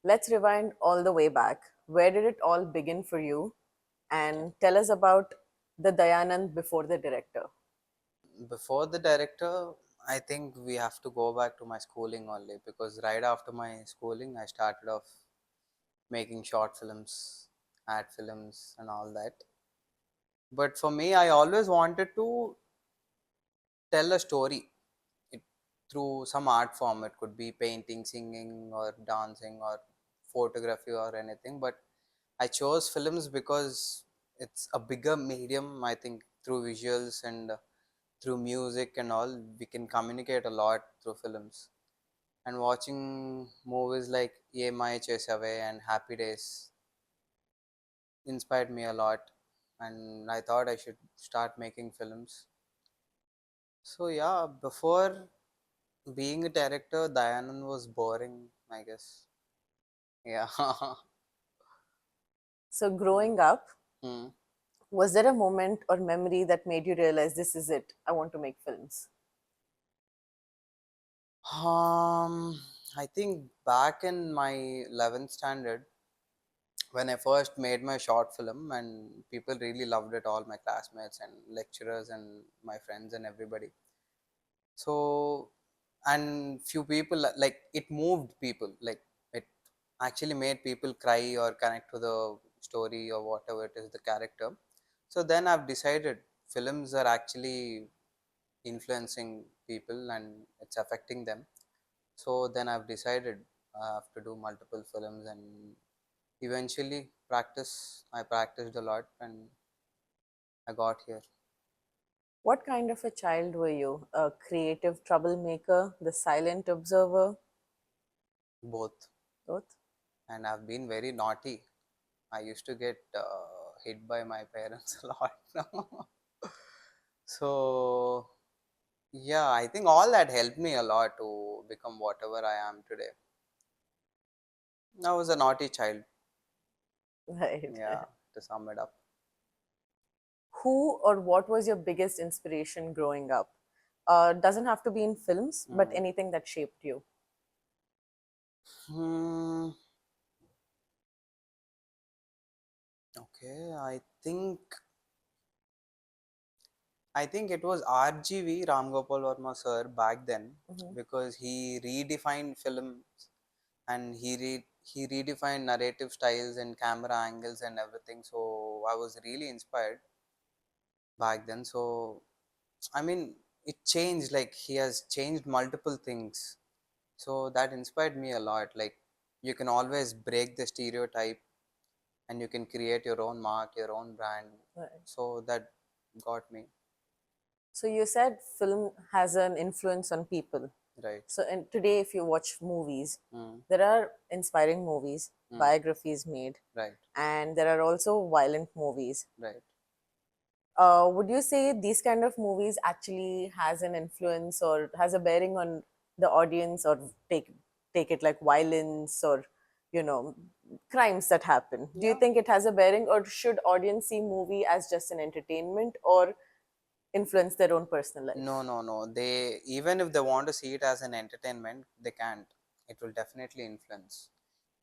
Let's rewind all the way back. Where did it all begin for you? And tell us about the Dayanand before the director. Before the director, I think we have to go back to my schooling only, because right after my schooling, I started off making short films, ad films, and all that. But for me, I always wanted to tell a story it, through some art form. It could be painting, singing, or dancing, or photography, or anything. But I chose films because it's a bigger medium. I think through visuals and through music and all, we can communicate a lot through films. And watching movies like EMI Chase Away and Happy Days inspired me a lot. And I thought I should start making films. So, yeah, before being a director, Dayanand was boring, I guess. Yeah. So, growing up, Hmm. was there a moment or memory that made you realize this is it? I want to make films. I think back in my 11th standard, when I first made my short film, and people really loved it, all my classmates and lecturers and my friends and everybody. So, and few people, like, it moved people, like it actually made people cry or connect to the story or whatever it is, the character. So then I've decided films are actually influencing people and it's affecting them. So then I've decided I have to do multiple films, and eventually I practiced a lot and I got here. What kind of a child were you? A creative troublemaker, the silent observer? Both. Both. And I've been very naughty. I used to get hit by my parents a lot. So yeah, I think all that helped me a lot to become whatever I am today. I was a naughty child. Right. Yeah, to sum it up. Who or what was your biggest inspiration growing up? Doesn't have to be in films, but Hmm. anything that shaped you. Hmm. Okay, I think it was RGV Ram Gopal Verma sir back then, Mhm. because he redefined films, and he redefined narrative styles and camera angles and everything. So I was really inspired back then. So I mean, it changed, like he has changed multiple things. So that inspired me a lot. Like, you can always break the stereotype and you can create your own mark, your own brand. Right. So that got me. So you said film has an influence on people. Right. So and today, if you watch movies, Mm, there are inspiring movies, mm, biographies made, right. and there are also violent movies. Right. Would you say these kind of movies actually has an influence or has a bearing on the audience, or take it like violence or you know crimes that happen? Do you Yeah. think it has a bearing, or should audience see movie as just an entertainment or influence their own personal No, life? no, no. They, even if they want to see it as an entertainment, they can't. It will definitely influence.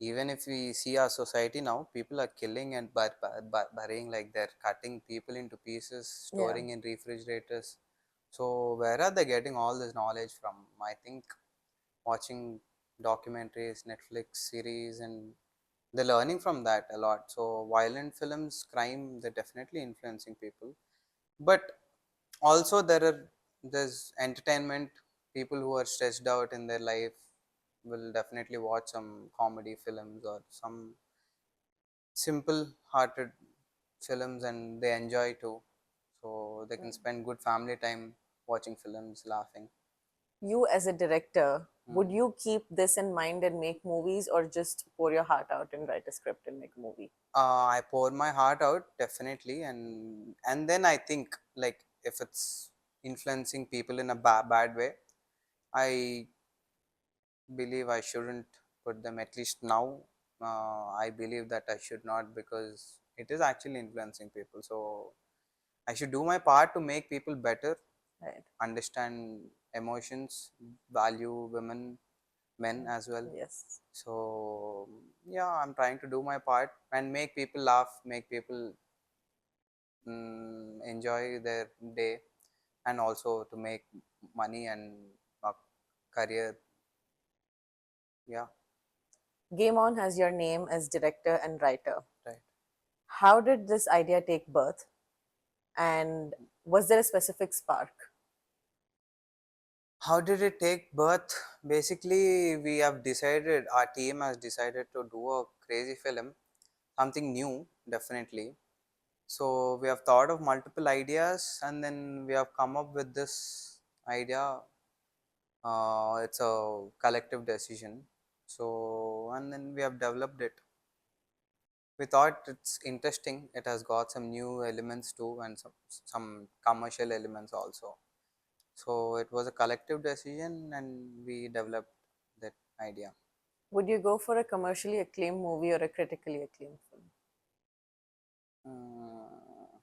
Even if we see our society now, people are killing and burying, like they're cutting people into pieces, Yeah. storing in refrigerators. So where are they getting all this knowledge from? I think watching documentaries, Netflix series, and they're learning from that a lot. So violent films, crime, they're definitely influencing people. But also there's entertainment. People who are stressed out in their life will definitely watch some comedy films or some simple hearted films, and they enjoy too, so they can spend good family time watching films, laughing. You as a director, would Hmm. you keep this in mind and make movies, or just pour your heart out and write a script and make a movie? I pour my heart out, definitely, and then I think, like, if it's influencing people in a bad way, I believe I shouldn't put them, at least now. I believe that I should not, because it is actually influencing people. So I should do my part to make people better, Right. understand emotions, value women, men as well. Yes. So yeah, I'm trying to do my part and make people laugh, make people enjoy their day, and also to make money and a career. Yeah, Game On has your name as director and writer. right. How did this idea take birth? And was there a specific spark? How did it take birth? Basically, we have decided, our team has decided to do a crazy film, something new, definitely. So we have thought of multiple ideas, and then we have come up with this idea. It's a collective decision. So, and then we have developed it. We thought it's interesting. It has got some new elements too, and some commercial elements also. So it was a collective decision, and we developed that idea. Would you go for a commercially acclaimed movie or a critically acclaimed film? Mm,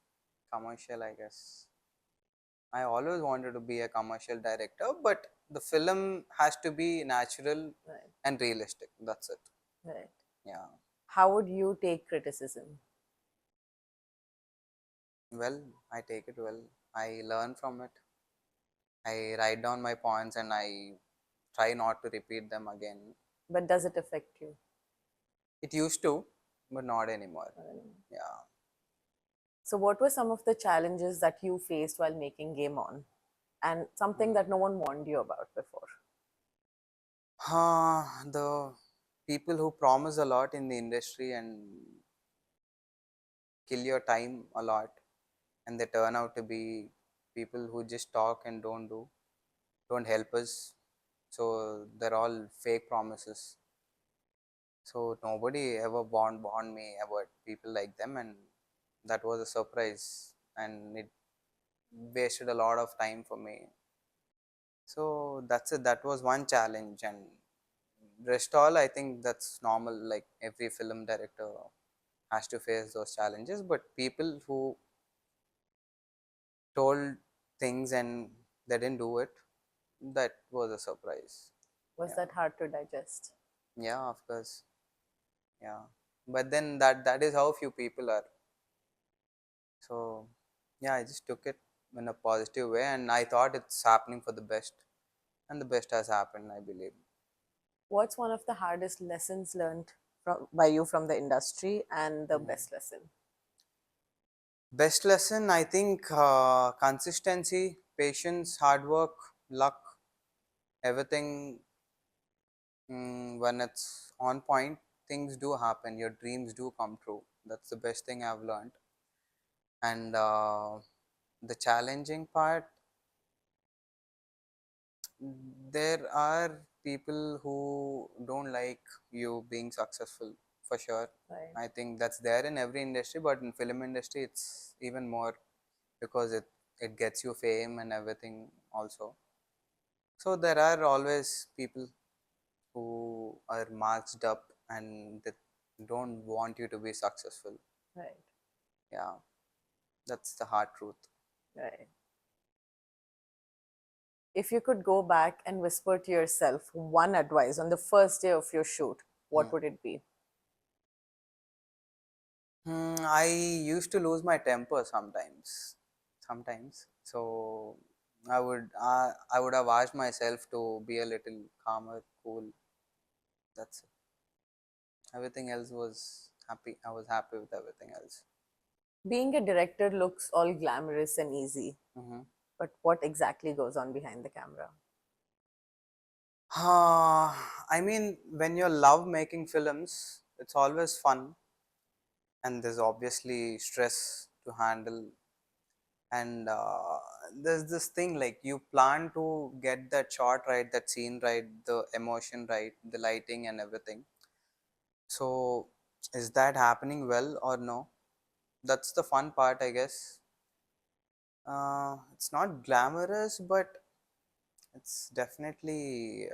commercial, I guess. I always wanted to be a commercial director, but the film has to be natural Right, and realistic. That's it. right. Yeah. How would you take criticism? Well, I take it well. I learn from it. I write down my points and I try not to repeat them again. But does it affect you? It used to, but not anymore. Um, Yeah. So, what were some of the challenges that you faced while making Game On? And something Mm. that no one warned you about before? The people who promise a lot in the industry and kill your time a lot, and they turn out to be people who just talk and don't help us. So they're all fake promises. So nobody ever warned me about people like them, and that was a surprise, and it wasted a lot of time for me. So that's it. That was one challenge, and rest all I think that's normal. Like every film director has to face those challenges, but people who told things and they didn't do it, that was a surprise. Was Yeah, that hard to digest? yeah, of course. Yeah, but then that is how few people are. So yeah, I just took it in a positive way, and I thought it's happening for the best, and the best has happened, I believe. What's one of the hardest lessons learned by you from the industry and the Mhm. best lesson? Best lesson, I think, consistency, patience, hard work, luck, everything. When it's on point, things do happen. Your dreams do come true. That's the best thing I've learned. And the challenging part, there are people who don't like you being successful, for sure. Right, I think that's there in every industry, but in film industry, it's even more because it gets you fame and everything also. So there are always people who are marked up and they don't want you to be successful. right, Yeah, that's the hard truth. right. If you could go back and whisper to yourself one advice on the first day of your shoot, what Hmm. would it be? I used to lose my temper sometimes. Sometimes. So I would have asked myself to be a little calmer, cool. That's it. Everything else was happy. I was happy with everything else. Being a director looks all glamorous and easy, Mm-hmm. but what exactly goes on behind the camera? I mean, when you love making films, it's always fun, and there's obviously stress to handle. And there's this thing like you plan to get that shot right, that scene right, the emotion right, the lighting and everything. So, is that happening well or no? That's the fun part, I guess. It's not glamorous, but it's definitely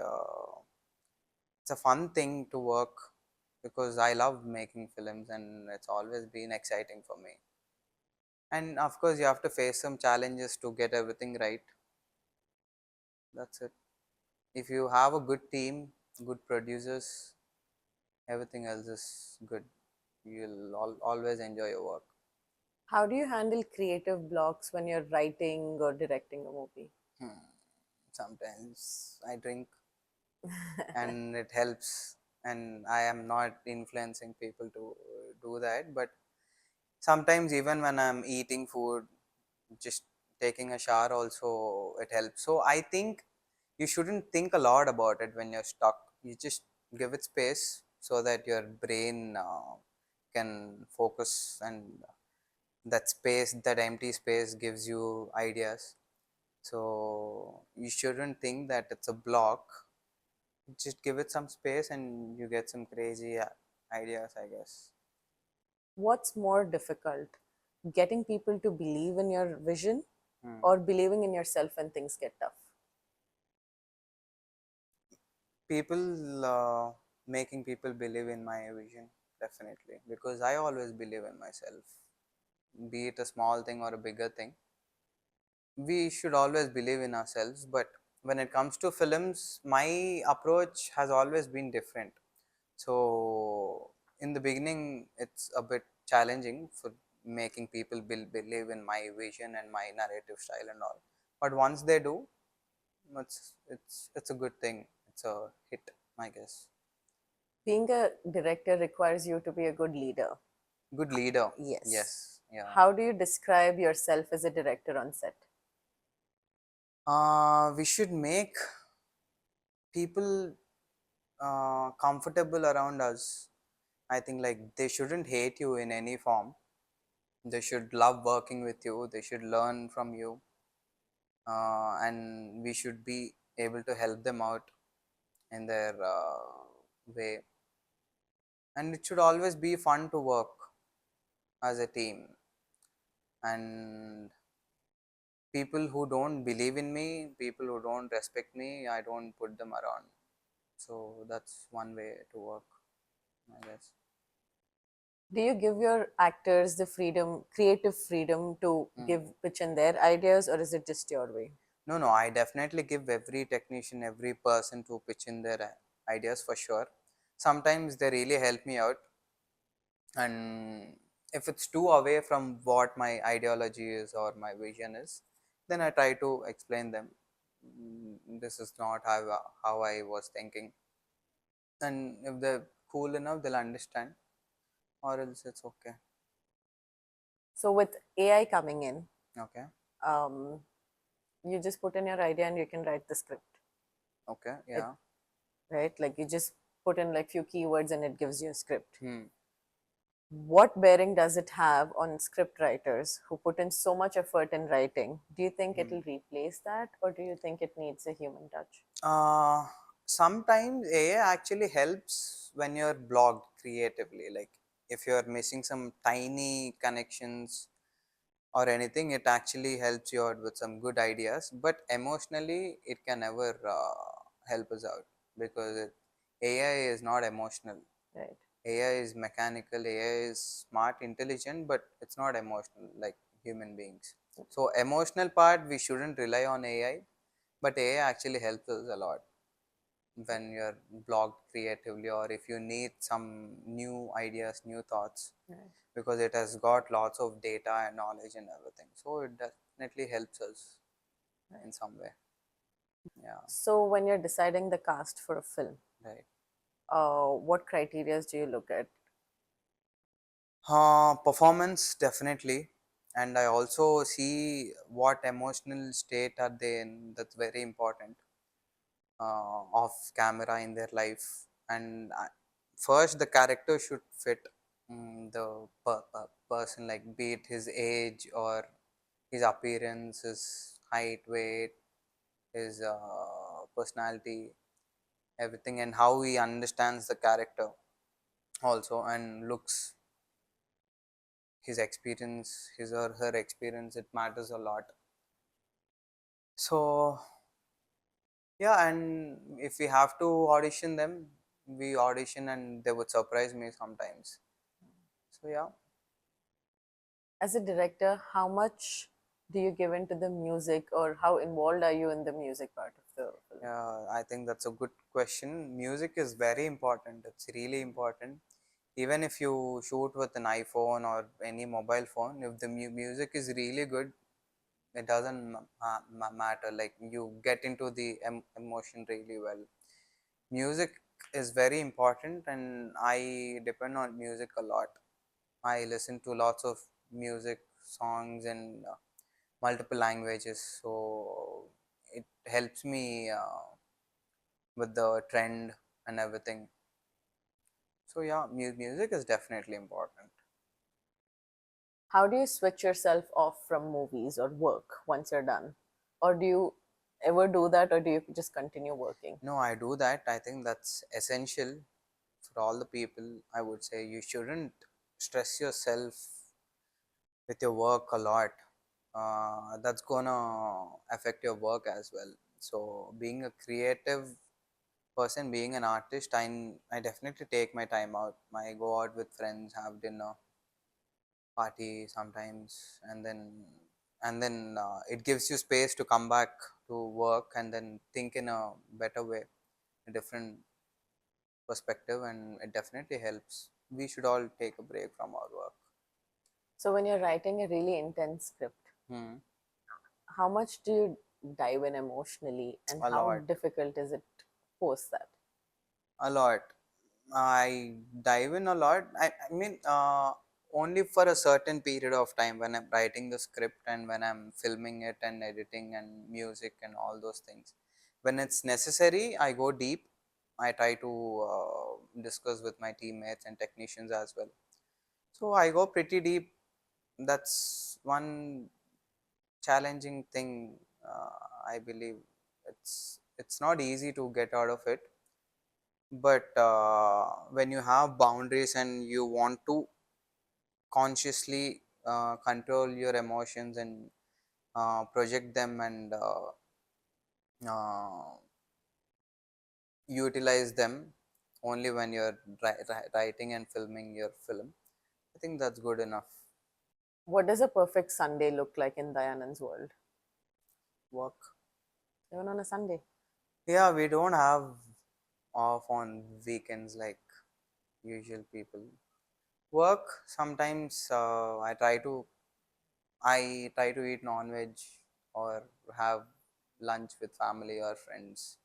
it's a fun thing to work because I love making films and it's always been exciting for me. And of course, you have to face some challenges to get everything right. That's it. If you have a good team, good producers, everything else is good. You'll always enjoy your work. How do you handle creative blocks when you're writing or directing a movie? Hmm. Sometimes I drink and it helps, and I am not influencing people to do that, but sometimes even when I'm eating food, just taking a shower also, it helps. So I think you shouldn't think a lot about it when you're stuck. You just give it space so that your brain can focus, and that space, that empty space, gives you ideas. So you shouldn't think that it's a block. Just give it some space and you get some crazy ideas, I guess. What's more difficult, getting people to believe in your vision Hmm. or believing in yourself when things get tough? People making people believe in my vision, definitely, because I always believe in myself, be it a small thing or a bigger thing. We should always believe in ourselves, but when it comes to films, my approach has always been different. So in the beginning, it's a bit challenging for making people believe in my vision and my narrative style and all. But once they do, it's a good thing. It's a hit, I guess. Being a director requires you to be a good leader. Good leader. Yes. Yes. Yeah. How do you describe yourself as a director on set? We should make people comfortable around us. I think like they shouldn't hate you in any form. They should love working with you. They should learn from you, and we should be able to help them out in their way. And it should always be fun to work as a team. And people who don't believe in me, people who don't respect me, I don't put them around. So that's one way to work, I guess. Do you give your actors the freedom, creative freedom to Hmm. give pitch in their ideas, or is it just your way? No, no, I definitely give every technician, every person to pitch in their ideas for sure. Sometimes they really help me out, and if it's too away from what my ideology is or my vision is, then I try to explain them. This is not how I was thinking, and if they're cool enough, they'll understand, or else it's okay. So with AI coming in, Okay. um, you just put in your idea and you can write the script. Okay. It, Yeah. right? Like you just put in like few keywords and it gives you a script. Hmm. What bearing does it have on script writers who put in so much effort in writing? Do you think Hmm. it'll replace that, or do you think it needs a human touch? Uh, Sometimes AI actually helps when you're blocked creatively. Like if you're missing some tiny connections or anything, it actually helps you out with some good ideas. But emotionally, it can never help us out, because AI is not emotional. Right. AI is mechanical, AI is smart, intelligent, but it's not emotional like human beings. So emotional part, we shouldn't rely on AI, but AI actually helps us a lot when you're blocked creatively, or if you need some new ideas, new thoughts, Right. because it has got lots of data and knowledge and everything. So it definitely helps us Right. in some way. Yeah, So when you're deciding the cast for a film, right. what criteria do you look at? Performance, definitely. And I also see what emotional state are they in. That's very important. Off camera in their life, and first the character should fit the person, like be it his age or his appearance, his height, weight, his personality, everything, and how he understands the character also, and looks, his experience, his or her experience, it matters a lot. So yeah, and if we have to audition them, we audition and they would surprise me sometimes. So yeah. As a director, how much do you give into the music, or how involved are you in the music part of the film? I think that's a good question. Music is very important. It's really important. Even if you shoot with an iPhone or any mobile phone, if the music is really good, it doesn't matter. Like you get into the emotion really well. Music is very important, and I depend on music a lot. I listen to lots of music songs in multiple languages, so it helps me with the trend and everything. So yeah, music is definitely important. How do you switch yourself off from movies or work once you're done? Or do you ever do that, or do you just continue working? No, I do that. I think that's essential for all the people. I would say you shouldn't stress yourself with your work a lot. That's gonna affect your work as well. So being a creative person, being an artist, I definitely take my time out. I go out with friends, have dinner, party sometimes, and then it gives you space to come back to work and then think in a better way, a different perspective, and it definitely helps. We should all take a break from our work. So when you're writing a really intense script, Hmm. how much do you dive in emotionally, and A how lot, difficult is it post that? a lot. I dive in a lot. I mean, only for a certain period of time when I'm writing the script and when I'm filming it and editing and music and all those things. When it's necessary, I go deep. I try to discuss with my teammates and technicians as well. So I go pretty deep. That's one challenging thing. I believe it's not easy to get out of it, but when you have boundaries and you want to consciously control your emotions and project them and uh, utilize them only when you're writing and filming your film, I think that's good enough. What does a perfect Sunday look like in Dayanand's world? Work. Even on a Sunday. Yeah, we don't have off on weekends like usual people. Work sometimes I try to eat non-veg or have lunch with family or friends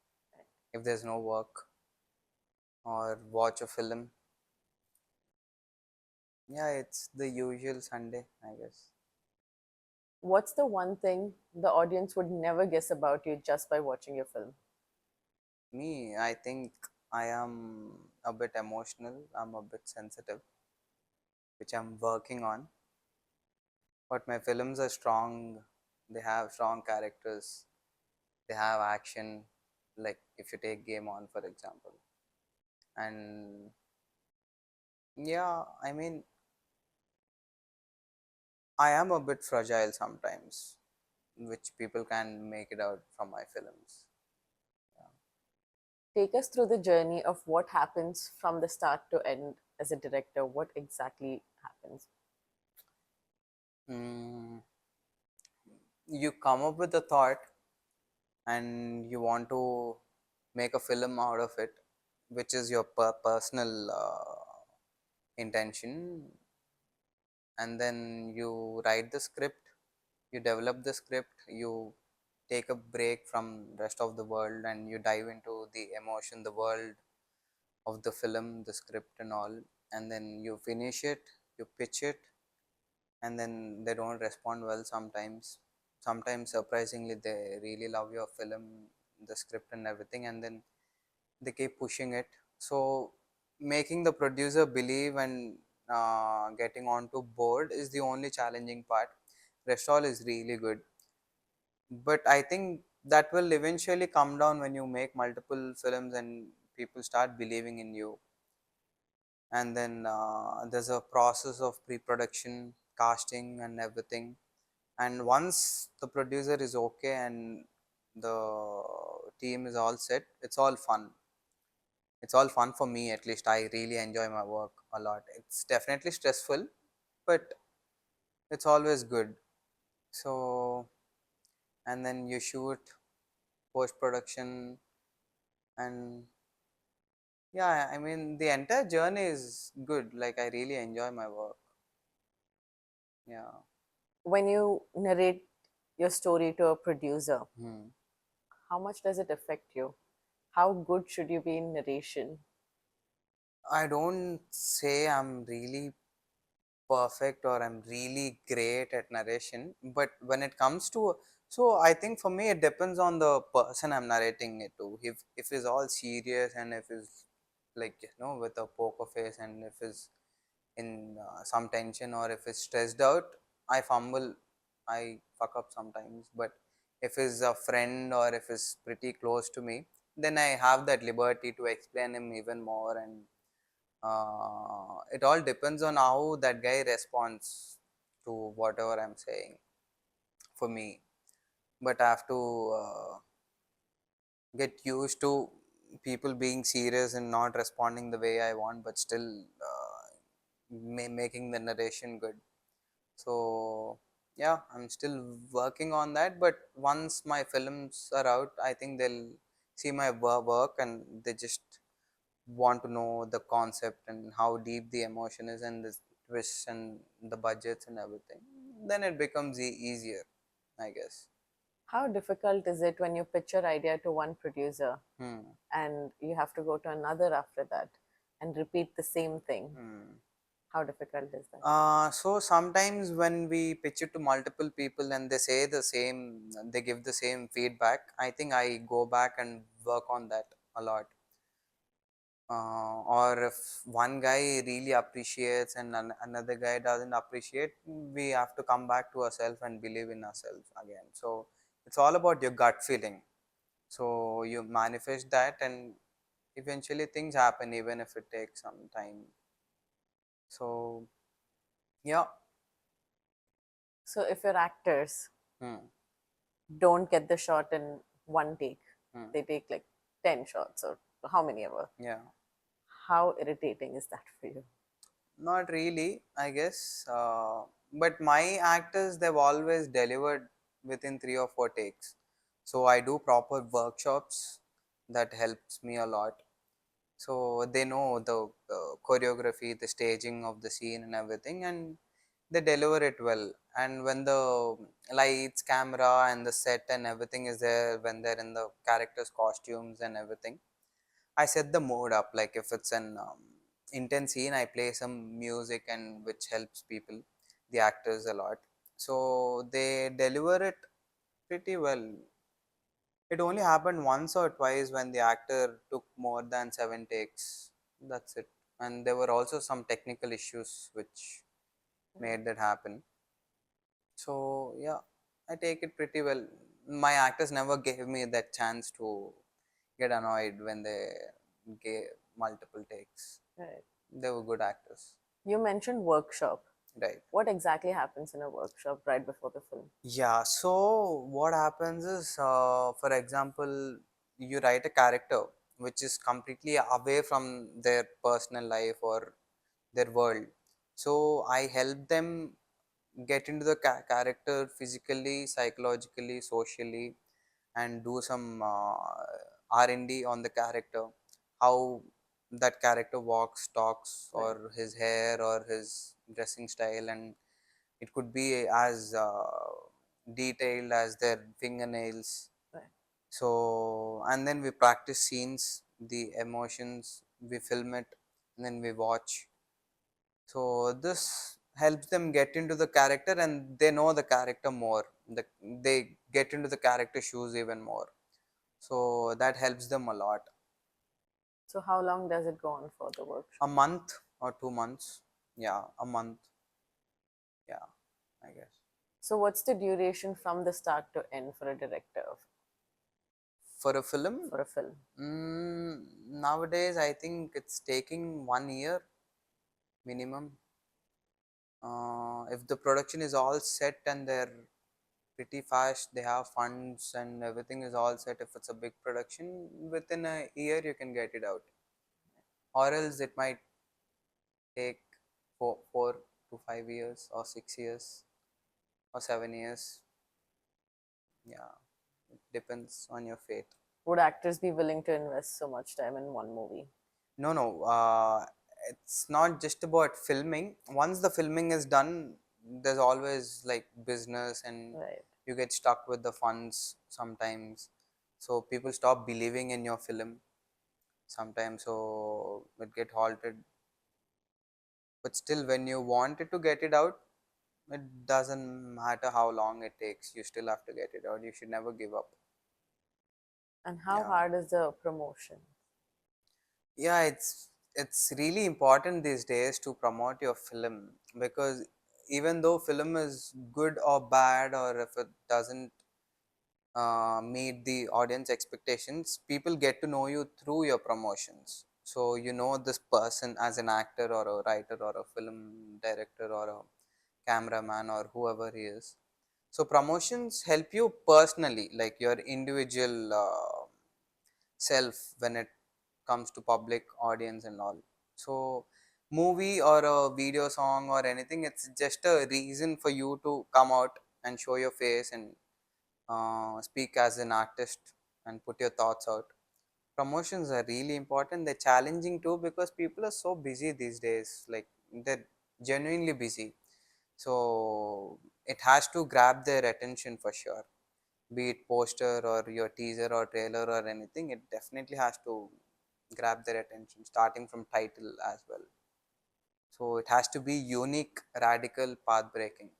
if there's no work, or watch a film. Yeah, it's the usual Sunday, I guess. What's the one thing the audience would never guess about you just by watching your film? Me, I think I am a bit emotional. I'm a bit sensitive, which I'm working on. But my films are strong. They have strong characters. They have action. Like if you take Game On, for example. And yeah, I mean, I am a bit fragile sometimes, which people can make it out from my films. Take us through the journey of what happens from the start to end as a director. What exactly happens? Mm, you come up with a thought and you want to make a film out of it, which is your personal intention, and then you write the script, you develop the script, you take a break from rest of the world and you dive into the emotion, the world of the film, the script and all, and then you finish it, you pitch it, and then they don't respond well sometimes. Sometimes surprisingly they really love your film, the script and everything, and then they keep pushing it. So making the producer believe and getting onto board is the only challenging part. Rest all is really good, but I think that will eventually come down when you make multiple films and people start believing in you. And then there's a process of pre-production, casting and everything, and once the producer is okay and the team is all set, it's all fun for me. At least I really enjoy my work a lot. It's definitely stressful, but it's always good. So and then you shoot, post production, And yeah, I mean the entire journey is good. Like I really enjoy my work. Yeah. When you narrate your story to a producer, Hmm. how much does it affect you? How good should you be in narration? I don't say I'm really perfect or I'm really great at narration, but when it comes to, so I think for me it depends on the person I'm narrating it to. If he's all serious and if he's like with a poker face and if he's in some tension or if he's stressed out, I fumble, I fuck up sometimes. But if he's a friend or if he's pretty close to me, then I have that liberty to explain him even more. And it all depends on how that guy responds to whatever I'm saying for me. But I have to get used to people being serious and not responding the way I want, but still making the narration good. So yeah, I'm still working on that. But once my films are out, I think they'll see my work and they just want to know the concept and how deep the emotion is and the twists and the budgets and everything. Then it becomes easier, I guess. How difficult is it when you pitch your idea to one producer Hmm. and you have to go to another after that and repeat the same thing? Hmm. How difficult is that? So sometimes when we pitch it to multiple people and they say the same, they give the same feedback, I think I go back and work on that a lot. Or if one guy really appreciates and another guy doesn't appreciate, we have to come back to ourselves and believe in ourselves again. So it's all about your gut feeling. So you manifest that and eventually things happen even if it takes some time. So yeah. So if your actors Hmm. don't get the shot in one take, Hmm. they take like 10 shots or how many ever. Yeah. How irritating is that for you? Not really, I guess. But my actors, they've always delivered within 3 or 4 takes. So I do proper workshops that helps me a lot. So they know the choreography, the staging of the scene and everything, and they deliver it well. And when the lights, camera, and the set and everything is there, when they're in the characters' costumes and everything, I set the mode up. Like if it's an intense scene, I play some music and which helps people, the actors a lot. So they deliver it pretty well. It only happened once or twice when the actor took more than 7 takes. That's it. And there were also some technical issues which made that happen. So yeah, I take it pretty well. My actors never gave me that chance to get annoyed when they gave multiple takes. Right. They were good actors, You mentioned workshop. right? What exactly happens in a workshop right before the film? Yeah. So what happens is, for example, you write a character which is completely away from their personal life or their world. So I help them get into the character physically, psychologically, socially, and do some R&D on the character, how that character walks, talks, Right, or his hair or his dressing style, and it could be as detailed as their fingernails. right. So, and then we practice scenes, the emotions, we film it, and then we watch. So this helps them get into the character and they know the character more. They get into the character shoes even more. So that helps them a lot. So how long does it go on for the A workshop? month or 2 months. Yeah, a month. Yeah, I guess. So what's the duration from the start to end for a director For a film, for a film? nowadays I think it's taking 1 year minimum. If the production is all set and they're pretty fast, they have funds and everything is all set. If it's a big production, within a year you can get it out. Or else it might take 4 to 5 years or 6 years or 7 years. Yeah, it depends on your fate. Would actors be willing to invest so much time in one movie? No, no. It's not just about filming. Once the filming is done, there's always like business, and Right. you get stuck with the funds sometimes. So people stop believing in your film sometimes. So it get halted. But still, when you wanted to get it out, it doesn't matter how long it takes. You still have to get it out. You should never give up. And how Yeah. hard is the promotion? Yeah, it's really important these days to promote your film, because even though film is good or bad, or if it doesn't meet the audience expectations, people get to know you through your promotions. So you know this person as an actor or a writer or a film director or a cameraman or whoever he is. So promotions help you personally, like your individual self, when it comes to public audience and all. So movie or a video song or anything, it's just a reason for you to come out and show your face and speak as an artist and put your thoughts out. Promotions are really important. They're challenging too, because people are so busy these days, like they're genuinely busy. So it has to grab their attention for sure, be it poster or your teaser or trailer or anything. It definitely has to grab their attention, starting from title as well. So it has to be unique, radical, path breaking.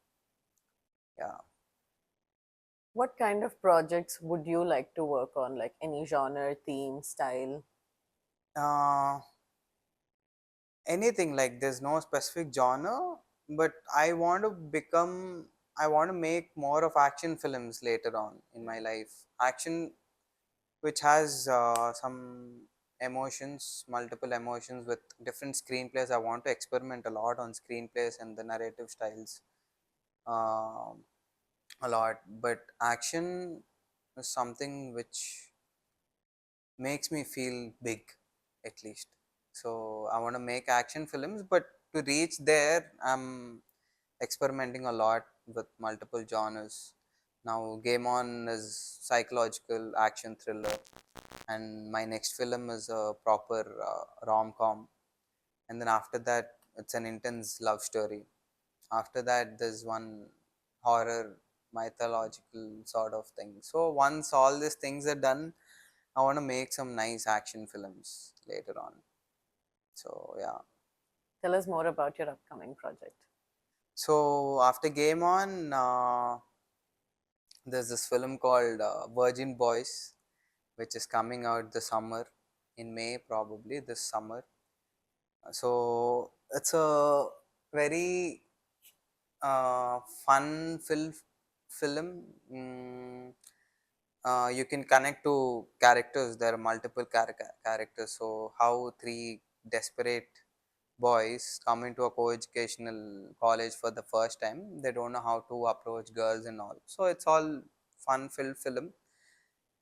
Yeah. What kind of projects would you like to work on? Like any genre, theme, style? uh, Anything, like there's no specific genre, but I want to make more of action films later on in my life. Action which has some emotions, multiple emotions with different screenplays. I want to experiment a lot on screenplays and the narrative styles, um, a lot. But action is something which makes me feel big, at least. So I want to make action films, but to reach there, I'm experimenting a lot with multiple genres. Now, Game On is psychological action thriller, and my next film is a proper rom com. And then after that, it's an intense love story. After that, there's one horror, mythological sort of thing. So once all these things are done, I want to make some nice action films later on. So yeah. Tell us more about your upcoming project. So after Game On, there's this film called Virgin Boys, which is coming out this summer, in May probably this summer. So it's a very fun film. Mm, you can connect to characters. There are multiple characters. So how three desperate boys come into a co-educational college for the first time. They don't know how to approach girls and all. So it's all fun-filled film,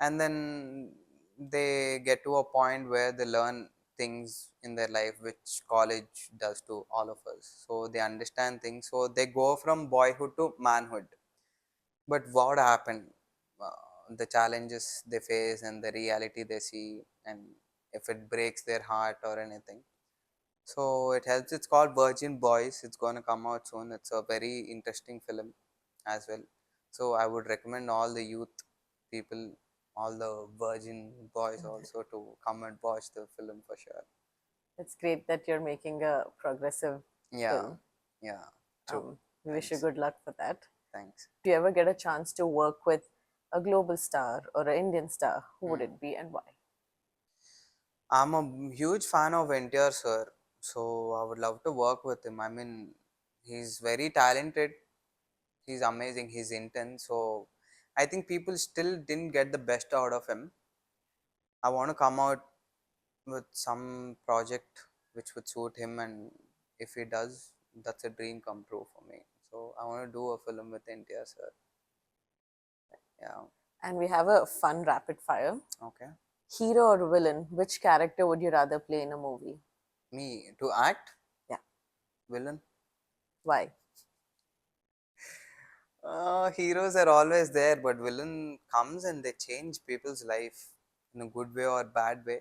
and then they get to a point where they learn things in their life which college does to all of us. So they understand things. So they go from boyhood to manhood. But what happened? The challenges they face and the reality they see, and if it breaks their heart or anything. So it helps. It's called Virgin Boys. It's gonna come out soon. It's a very interesting film as well. So I would recommend all the youth people, all the virgin boys also, to come and watch the film for sure. It's great that you're making a progressive Yeah, film. yeah, true. We wish you Thanks, good luck for that. thanks. If you ever get a chance to work with a global star or an Indian star, who would Hmm. it be and why? I'm a huge fan of NTR sir, so I would love to work with him. I mean, he's very talented. He's amazing. He's intense. So I think people still didn't get the best out of him. I want to come out with some project which would suit him, and if he does, that's a dream come true for me. So I want to do a film with NTR sir. Yeah. And we have a fun rapid fire. Okay. Hero or villain, which character would you rather play in a movie? Me to act Yeah. villain. Why? Heroes are always there, but villain comes and they change people's life. in a good way or bad way,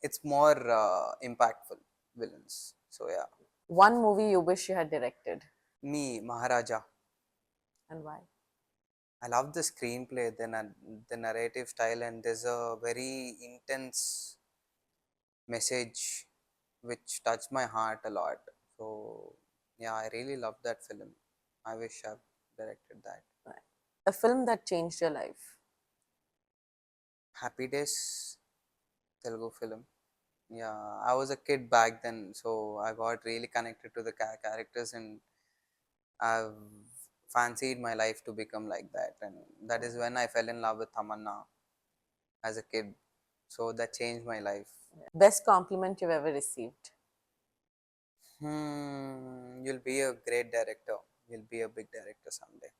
it's more impactful villains. So yeah, One movie you wish you had directed, me Maharaja. and why? I love the screenplay, the narrative style, and there's a very intense message which touched my heart a lot. So yeah, I really love that film. I wish I've directed that. A film that changed your life. Happy Days, Telugu film. Yeah, I was a kid back then, so I got really connected to the characters, and I've fancied my life to become like that. And that is when I fell in love with Tamanna as a kid. So that changed my life. Best compliment you've ever received. You'll be a great director. You'll be a big director someday.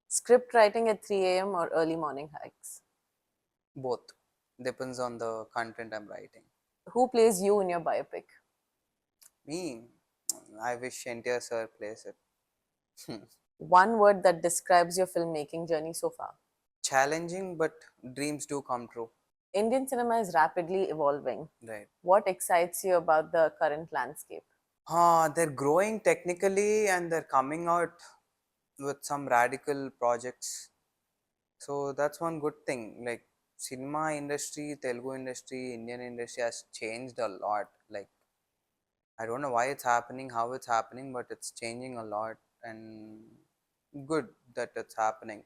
Script writing at 3 a.m. or early morning hikes. Both. Depends on the content I'm writing. Who plays you in your biopic? Me, I wish NTR sir plays it. One word that describes your filmmaking journey so far. Challenging, but dreams do come true. Indian cinema is rapidly evolving. Right. What excites you about the current landscape? They're growing technically and they're coming out with some radical projects. So that's one good thing. Like cinema industry, Telugu industry, Indian industry has changed a lot. Like I don't know why it's happening, how it's happening, but it's changing a lot and good that it's happening.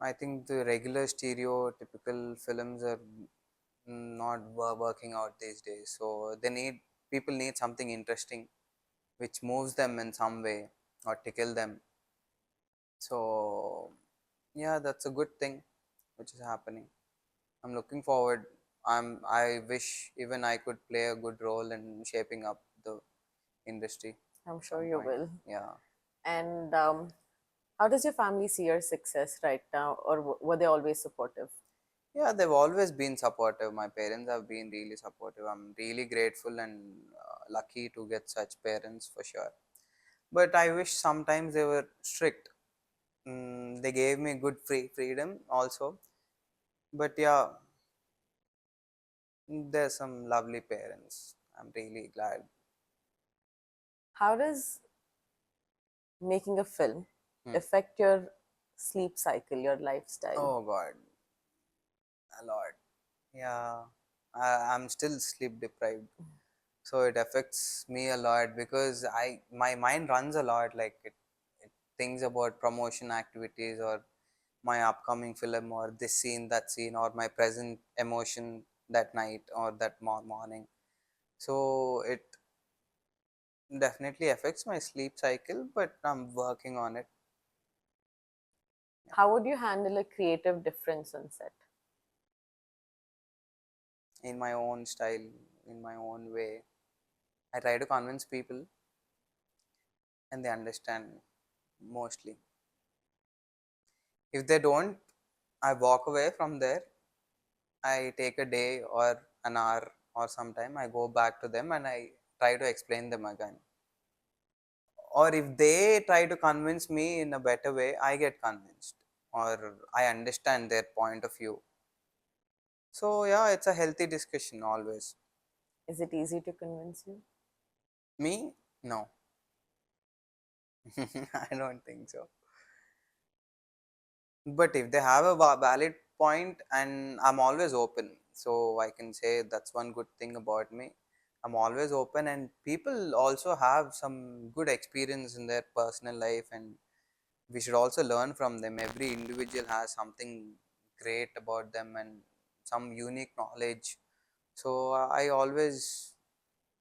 I think the regular stereotypical films are not working out these days. So people need something interesting which moves them in some way or tickle them. So yeah, that's a good thing which is happening. I'm looking forward. I wish even I could play a good role in shaping up the industry I'm at sure some you point. will. Yeah. And how does your family see your success right now, or were they always supportive? Yeah, they've always been supportive. My parents have been really supportive. I'm really grateful and lucky to get such parents for sure. But I wish sometimes they were strict. They gave me good freedom also. But yeah, there's some lovely parents. I'm really glad. How does making a film Hmm. affect your sleep cycle, your lifestyle? Oh God, a lot. Yeah, I'm still sleep deprived, so it affects me a lot because my mind runs a lot. Like it thinks about promotion activities or my upcoming film or this scene, that scene, or my present emotion that night or that morning. So it definitely affects my sleep cycle, but I'm working on it. How would you handle a creative difference on set? In my own style, in my own way. I try to convince people and they understand mostly. If they don't, I walk away from there. I take a day or an hour or sometime I go back to them and I try to explain them again. Or if they try to convince me in a better way, I get convinced or I understand their point of view. So yeah, it's a healthy discussion always. Is it easy to convince you? Me? No. I don't think so. But if they have a valid point, and I'm always open, so I can say that's one good thing about me. I'm always open, and people also have some good experience in their personal life, and we should also learn from them. Every individual has something great about them and some unique knowledge. So I always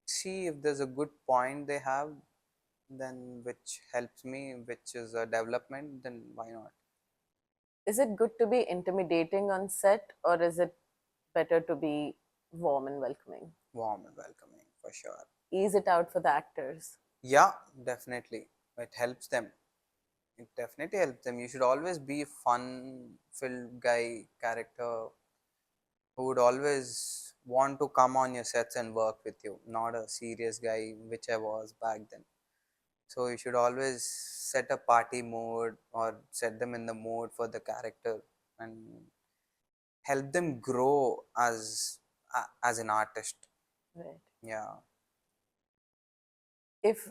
see if there's a good point they have, then which helps me, which is a development, then why not? Is it good to be intimidating on set, or is it better to be warm and welcoming? Warm and welcoming for sure. Ease it out for the actors. Yeah, definitely. It helps them. It definitely helps them. You should always be fun filled guy character who would always want to come on your sets and work with you, not a serious guy, which I was back then. So you should always set a party mood or set them in the mood for the character. And help them grow as an artist. Right. Yeah, If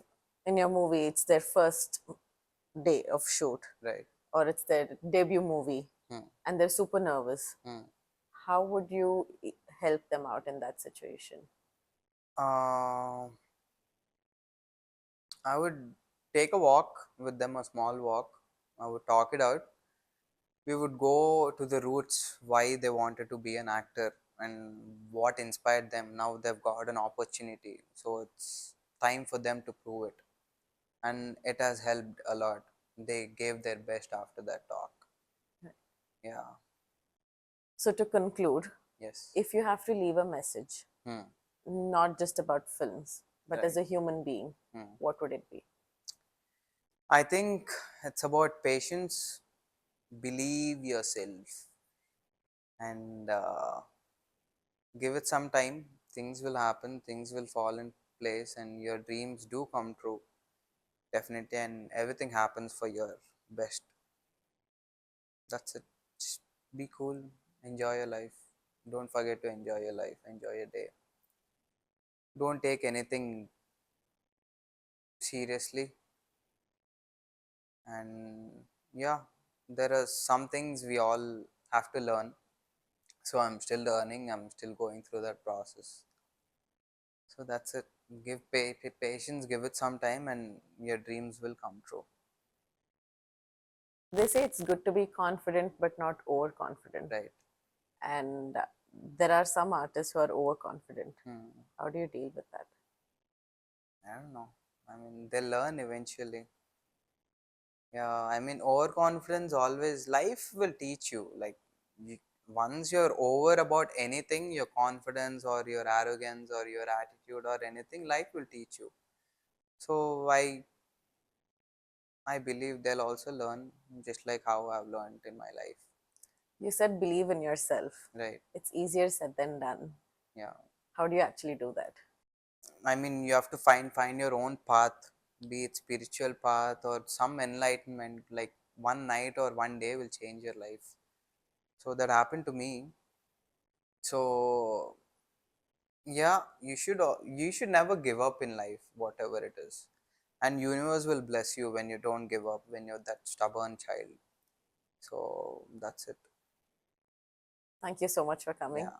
in your movie it's their first day of shoot right. or it's their debut movie Hmm. and they're super nervous, Hmm. how would you help them out in that situation? Uh, I would take a walk with them, a small walk. I would talk it out. We would go to the roots why they wanted to be an actor and what inspired them. Now they've got an opportunity, so it's time for them to prove it. And it has helped a lot. They gave their best after that talk. Yeah, So, to conclude, yes. if you have to leave a message, Hmm. not just about films, but as Right. a human being, Hmm. what would it be? I think it's about patience, believe yourself, and give it some time. Things will happen, things will fall in place, and your dreams do come true. Definitely, and everything happens for your best. That's it. Just be cool, enjoy your life. Don't forget to enjoy your life, enjoy your day. Don't take anything seriously. And yeah, there are some things we all have to learn. So I'm still learning, I'm still going through that process. So that's it. Give patience, give it some time, and your dreams will come true. They say it's good to be confident, but not overconfident. Right. And there are some artists who are overconfident. Hmm. How do you deal with that? I don't know. I mean, they learn eventually. Yeah, I mean, overconfidence always, life will teach you. Like, you, once you're over about anything, your confidence or your arrogance or your attitude or anything, life will teach you. So I believe they'll also learn just like how I've learned in my life. You said believe in yourself. Right. It's easier said than done. Yeah. How do you actually do that? I mean, you have to find your own path, be it spiritual path or some enlightenment. Like one night or one day will change your life. So that happened to me. So yeah, you should never give up in life, whatever it is, and universe will bless you when you don't give up, when you're that stubborn child. So that's it. Thank you so much for coming. Yeah.